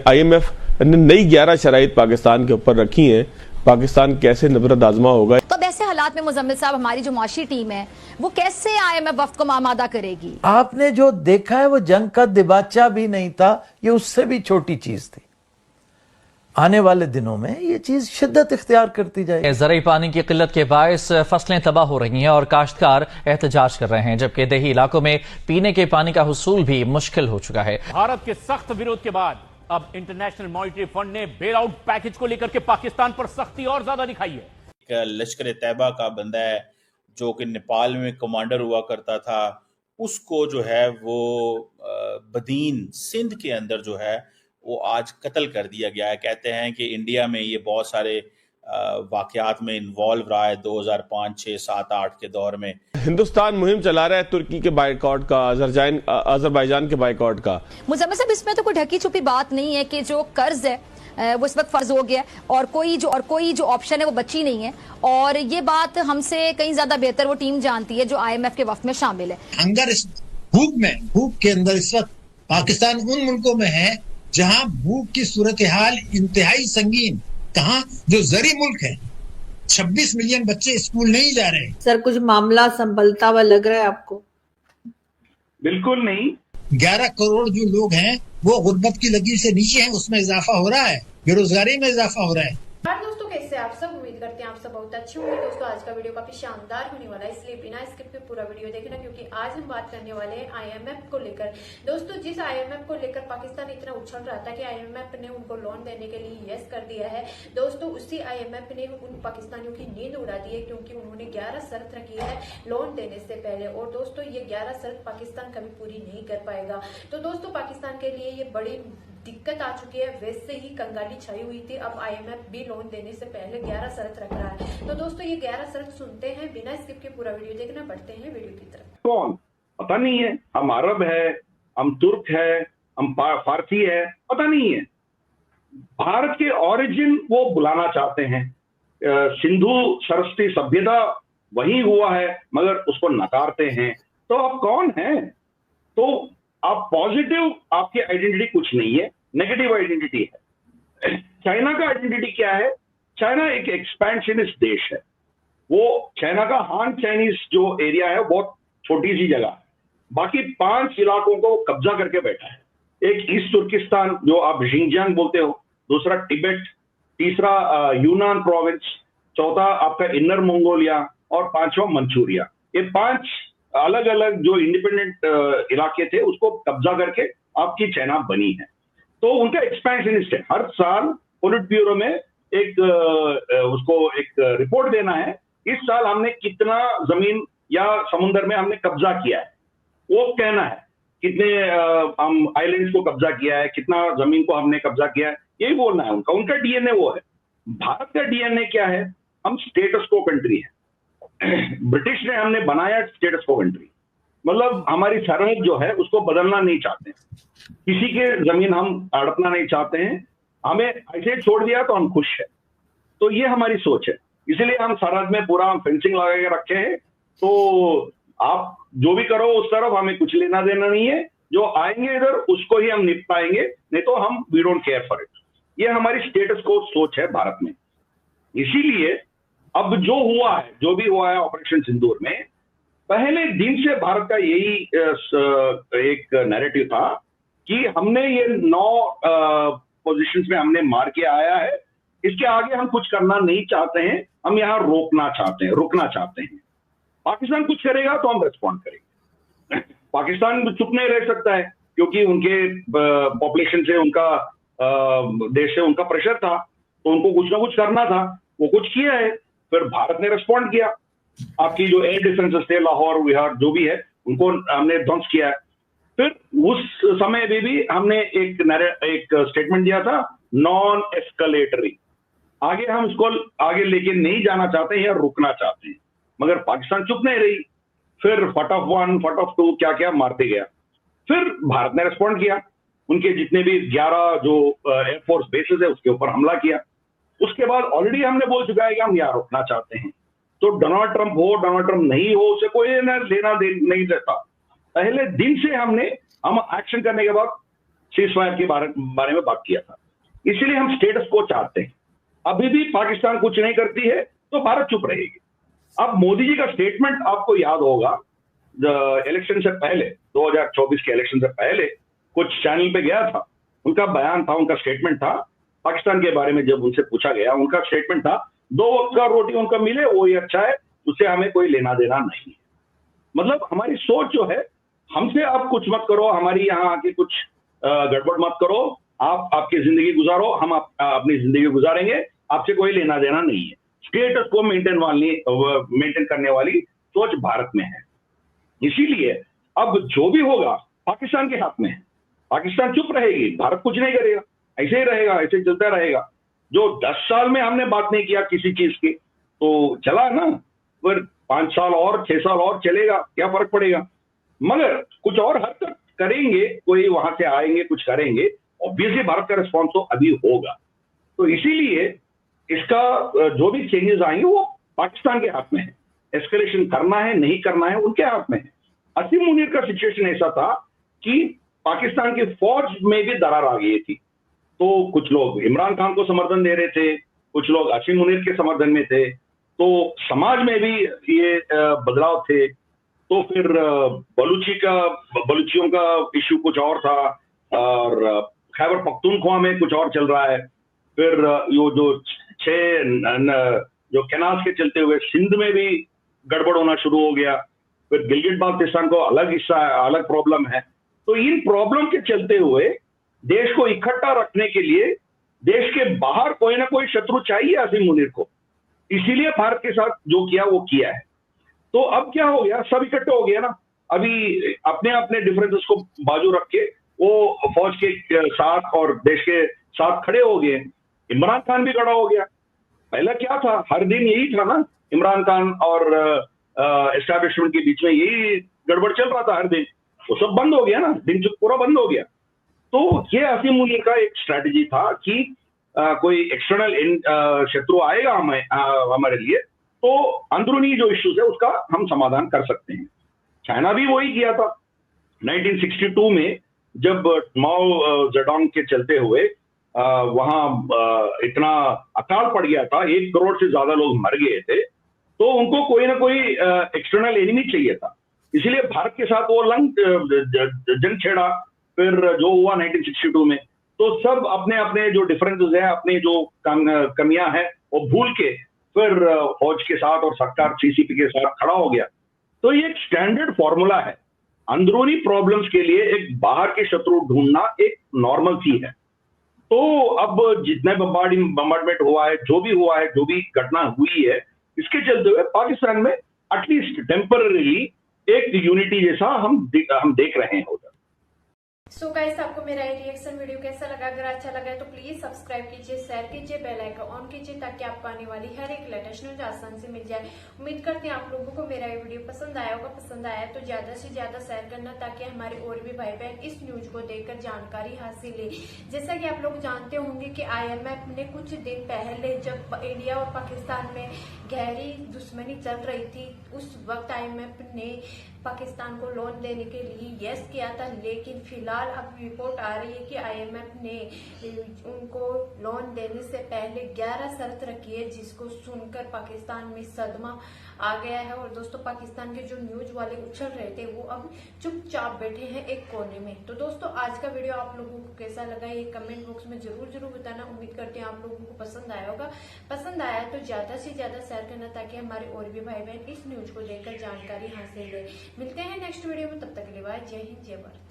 IMF ने नई 11 शराइत पाकिस्तान के ऊपर रखी हैं, पाकिस्तान कैसे नबरद आजमा होगा। तो अब ऐसे हालात में मुजम्मिल साहब, हमारी जो माशी टीम है वो कैसे IMF वफ्द को आमादा करेगी? आपने जो देखा है वो जंग का दिबाचा भी नहीं था, ये उससे भी छोटी चीज थी। आने वाले दिनों में ये चीज शिद्दत इख्तियार करती जाएगी। ज़रूरी पानी की किल्लत के बायस फसलें तबाह हो रही हैं और काश्तकार एहतजाज कर रहे हैं, जबकि देही इलाकों में पीने के पानी का हुसूल भी मुश्किल हो चुका है। भारत के सख्त विरोध के बाद अब इंटरनेशनल मॉनिटरी फंड ने बेल आउट पैकेज को लेकर के पाकिस्तान पर सख्ती और ज्यादा दिखाई है। लश्कर तैयबा का बंदा है जो कि नेपाल में कमांडर हुआ करता था, उसको जो है वो बदीन सिंध के अंदर जो है वो आज कत्ल कर दिया गया है। कहते हैं कि इंडिया में ये बहुत सारे वाकयात में इन्वॉल्व रहा है 2005, 6, 7, 8 के दौर में। हिंदुस्तान मुहिम चला रहा है तुर्की के बाइकआउट का, अजरबैजान के बाइकआउट का। मुजम्मिल साहब, इसमें तो कोई ढकी छुपी बात नहीं है कि जो कर्ज है वो इस वक्त फर्ज हो गया और कोई जो ऑप्शन है वो बची नहीं है, और ये बात हमसे कहीं ज्यादा बेहतर वो टीम जानती है जो IMF के वफ्द में शामिल है। हंगर भूख के अंदर इस वक्त पाकिस्तान उन मुल्कों में है जहां भूख की सूरत हाल इंतहाई संगीन, कहां जो जरी मुल्क है, 26 मिलियन बच्चे स्कूल नहीं जा रहे। सर, कुछ मामला संभलता हुआ लग रहा है आपको? बिल्कुल नहीं। 11 करोड़ जो लोग हैं वो गुर्बत की लकीर से नीचे हैं, उसमें इजाफा हो रहा है, बेरोजगारी में इजाफा हो रहा है। दोस्तों, कैसे आप सब? उम्मीद करते हैं आप सब बहुत अच्छे होंगे। दोस्तों, आज का वीडियो काफी शानदार होने वाला है, इसलिए बिना स्किप के पूरा वीडियो देखना, क्योंकि आज हम बात करने वाले हैं IMF को लेकर। दोस्तों, जिस IMF को लेकर पाकिस्तान इतना उछल रहा था कि IMF ने उनको लोन देने के लिए यस कर दिया है, दोस्तों उसी IMF ने उन पाकिस्तानियों की नींद उड़ा दी है, क्योंकि उन्होंने 11 शर्त रखी है लोन देने से पहले। और दोस्तों, ये 11 शर्त पाकिस्तान कभी पूरी नहीं कर पाएगा। तो दोस्तों, पाकिस्तान के लिए ये बड़ी दिक्कत आ चुकी है। वैसे ही कंगाली छाई हुई थी, अब IMF भी लोन देने से पहले 11 शर्त रख रहा है। तो दोस्तों, ये 11 शर्त सुनते हैं, बिना स्किप के पूरा वीडियो देखना। बढ़ते हैं वीडियो की तरफ। कौन पता नहीं है, हम अरब है, हम तुर्क है, हम फारसी है, पता नहीं है। भारत के ओरिजिन वो बुलाना चाहते हैं। सिंधु सरस्वती सभ्यता वही हुआ है, मगर उसको नकारते हैं। तो आप कौन हैं? तो आप पॉजिटिव, आपकी आइडेंटिटी कुछ नहीं है, नेगेटिव आइडेंटिटी है। चाइना का आइडेंटिटी क्या है? चाइना एक एक्सपेंशनिस्ट देश है। वो चाइना का हान चाइनीज जो एरिया है बहुत छोटी सी जगह है, बाकी 5 इलाकों को कब्जा करके बैठा है। एक ईस्ट तुर्किस्तान जो आप जिंगजियांग बोलते हो, दूसरा तिब्बत, तीसरा यूनान प्रोविंस, चौथा आपका इनर मंगोलिया और 5वां मंचूरिया। ये 5 अलग अलग जो इंडिपेंडेंट इलाके थे उसको कब्जा करके आपकी चाइना बनी है। तो उनका एक्सपेंशनिस्ट है। हर साल पोलिट ब्यूरो में उसको एक रिपोर्ट देना है, इस साल हमने कितना जमीन या समुद्र में हमने कब्जा किया है, वो कहना है। कितने हम आइलैंड्स को कब्जा किया है, कितना जमीन को हमने कब्जा किया है, यही बोलना है उनका डीएनए वो है। भारत का डीएनए क्या है? हम स्टेटस को कंट्री है। ब्रिटिश ने हमने बनाया स्टेटस को कंट्री, मतलब हमारी सरहद जो है उसको बदलना नहीं चाहते, किसी के जमीन हम हड़पना नहीं चाहते हैं, हमें ऐसे छोड़ दिया तो हम खुश है। तो ये हमारी सोच है, इसलिए हम सरहद में पूरा फेंसिंग लगा के रखे हैं। तो आप जो भी करो उस तरफ हमें कुछ लेना देना नहीं है, जो आएंगे इधर उसको ही हम निपटाएंगे, नहीं तो हम we don't care for it. ये हमारी स्टेटस को सोच है भारत में। इसीलिए अब जो हुआ है, जो भी हुआ है ऑपरेशन सिंदूर में, पहले दिन से भारत का यही एक नैरेटिव था कि हमने ये 9 पोजीशंस में हमने मार के आया है, इसके आगे हम कुछ करना नहीं चाहते हैं, हम यहां रुकना चाहते हैं। पाकिस्तान कुछ करेगा तो हम रिस्पॉन्ड करेंगे। पाकिस्तान चुप नहीं रह सकता है, क्योंकि उनके पॉपुलेशन से, उनका देश से उनका प्रेशर था, तो उनको कुछ ना कुछ करना था, वो कुछ किया है। फिर भारत ने रिस्पॉन्ड किया, आपकी जो एयर डिफेंसेस थे, लाहौर, बिहार जो भी है, उनको हमने ध्वंस किया है। फिर उस समय में भी हमने एक स्टेटमेंट दिया था, नॉन एस्केलेटरी। आगे हम इसको आगे लेके नहीं जाना चाहते हैं या रुकना चाहते हैं, मगर पाकिस्तान चुप नहीं रही। फिर फट ऑफ 1, फट ऑफ 2 क्या क्या मारते गया। फिर भारत ने रिस्पॉन्ड किया, उनके जितने भी 11 जो एयरफोर्स बेसेस है उसके ऊपर हमला किया। उसके बाद ऑलरेडी हमने बोल चुका है कि हम यहाँ रुकना चाहते हैं। तो डोनाल्ड ट्रंप हो, डोनाल्ड ट्रंप नहीं हो, उसे कोई लेना नहीं देता। पहले दिन से हम एक्शन करने के बाद सीजफायर के बारे में बात किया था। इसीलिए हम स्टेटस को चाहते हैं। अभी भी पाकिस्तान कुछ नहीं करती है तो भारत चुप रहेगी। अब मोदी जी का स्टेटमेंट आपको याद होगा, इलेक्शन से पहले, 2024 के इलेक्शन से पहले कुछ चैनल पे गया था, उनका बयान था, उनका स्टेटमेंट था पाकिस्तान के बारे में। जब उनसे पूछा गया, उनका स्टेटमेंट था 2 वक्त का रोटी उनका मिले वो ही अच्छा है, उससे हमें कोई लेना देना नहीं है। मतलब हमारी सोच जो है, हमसे आप कुछ मत करो, हमारी यहाँ आके कुछ गड़बड़ मत करो, आप आपकी जिंदगी गुजारो, हम अपनी जिंदगी गुजारेंगे, आपसे कोई लेना देना नहीं है। स्टेटस को मेंटेन करने वाली सोच भारत में है। इसीलिए अब जो भी होगा पाकिस्तान के हाथ में है। पाकिस्तान चुप रहेगी, भारत कुछ नहीं करेगा, ऐसे ही रहेगा, ऐसे चलता रहेगा। जो 10 साल में हमने बात नहीं किया किसी चीज की, तो चला ना, फिर 5 साल और 6 साल और चलेगा, क्या फर्क पड़ेगा। मगर कुछ और हद तक करेंगे, कोई वहां से आएंगे, कुछ करेंगे, ऑब्वियसली भारत का रिस्पॉन्स तो अभी होगा। तो इसीलिए इसका जो भी चेंजेस आएंगे वो पाकिस्तान के हाथ में है। एस्केलेशन करना है नहीं करना है उनके हाथ में है। असीम मुनीर का सिचुएशन ऐसा था कि पाकिस्तान की फौज में भी दरार आ गई थी, तो कुछ लोग इमरान खान को समर्थन दे रहे थे, कुछ लोग असीम मुनीर के समर्थन में थे, तो समाज में भी ये बदलाव थे। तो फिर बलूचियों का इश्यू कुछ और था, और खैबर पख्तूनख्वा में कुछ और चल रहा है। फिर यो जो 6 जो कैनाल्स के चलते हुए सिंध में भी गड़बड़ होना शुरू हो गया। फिर गिलगित बाल्टिस्तान को अलग हिस्सा है, अलग प्रॉब्लम है। तो इन प्रॉब्लम के चलते हुए देश को इकट्ठा रखने के लिए देश के बाहर कोई ना कोई शत्रु चाहिए असीम मुनीर को। इसीलिए भारत के साथ जो किया वो किया है। तो अब क्या हो गया, सब इकट्ठे हो गया ना। अभी अपने अपने डिफरेंसेस को बाजू रख के वो फौज के साथ और देश के साथ खड़े हो गए। इमरान खान भी खड़ा हो गया। पहला क्या था, हर दिन यही था ना, इमरान खान और एस्टैब्लिशमेंट के बीच में यही गड़बड़ चल रहा था हर दिन। वो सब बंद हो गया ना, दिन पूरा बंद हो गया। तो ये असीम मुनीर का एक स्ट्रैटेजी था कि कोई एक्सटर्नल शत्रु आएगा हमारे लिए, तो अंदरूनी जो इश्यूज है उसका हम समाधान कर सकते हैं। चाइना भी वही किया था 1962 में, जब माओ जेडोंग के चलते हुए वहां इतना अकाल पड़ गया था, 1 करोड़ से ज्यादा लोग मर गए थे, तो उनको कोई ना कोई एक्सटर्नल एनिमी चाहिए था। इसीलिए भारत के साथ वो जंग छेड़ा। फिर जो हुआ 1962 में, तो सब अपने अपने जो डिफरेंसेस है, अपने जो कमियां हैं, वो भूल के फिर फौज के साथ और सरकार सीसीपी के साथ खड़ा हो गया। तो ये एक स्टैंडर्ड फॉर्मूला है। अंदरूनी प्रॉब्लम्स के लिए एक बाहर के शत्रु ढूंढना एक नॉर्मल सी है। तो अब जितने बम्बार्डमेंट हुआ है, जो भी हुआ है, जो भी घटना हुई है, इसके चलते हुए पाकिस्तान में एटलीस्ट टेम्पररीली एक यूनिटी जैसा हम देख रहे हैं उधर। सो गाइस, आपको मेरा ये रिएक्शन वीडियो कैसा लगा? अगर अच्छा लगा है तो प्लीज सब्सक्राइब कीजिए, शेयर कीजिए, बेल आइकन ऑन कीजिए, ताकि आपको आने वाली हर एक लेटेस्ट न्यूज आसानी से मिल जाए। उम्मीद करते हैं आप लोगों को मेरा ये वीडियो पसंद आया होगा। पसंद आया तो ज्यादा से ज्यादा शेयर करना, ताकि हमारे और भी भाई बहन इस न्यूज को देखकर जानकारी हासिल ले। जैसा कि आप लोग जानते होंगे कि IMF ने कुछ दिन पहले, जब इंडिया और पाकिस्तान में गहरी दुश्मनी चल रही थी, उस वक्त IMF ने पाकिस्तान को लोन देने के लिए यस किया था। लेकिन फिलहाल अब रिपोर्ट आ रही है कि IMF ने उनको लोन देने से पहले 11 शर्त रखी है, जिसको सुनकर पाकिस्तान में सदमा आ गया है। और दोस्तों, पाकिस्तान के जो न्यूज वाले उछल रहे थे, वो अब चुपचाप बैठे हैं एक कोने में। तो दोस्तों, आज का वीडियो आप लोगों को कैसा लगा ये कमेंट बॉक्स में जरूर बताना। उम्मीद करते हैं आप लोगों को पसंद आया होगा। पसंद आया तो ज्यादा से ज्यादा शेयर करना, ताकि हमारे और भी भाई बहन इस न्यूज को देखकर जानकारी हासिल ले। मिलते हैं नेक्स्ट वीडियो में, तब तक के लिए बाय। जय हिंद, जय भारत।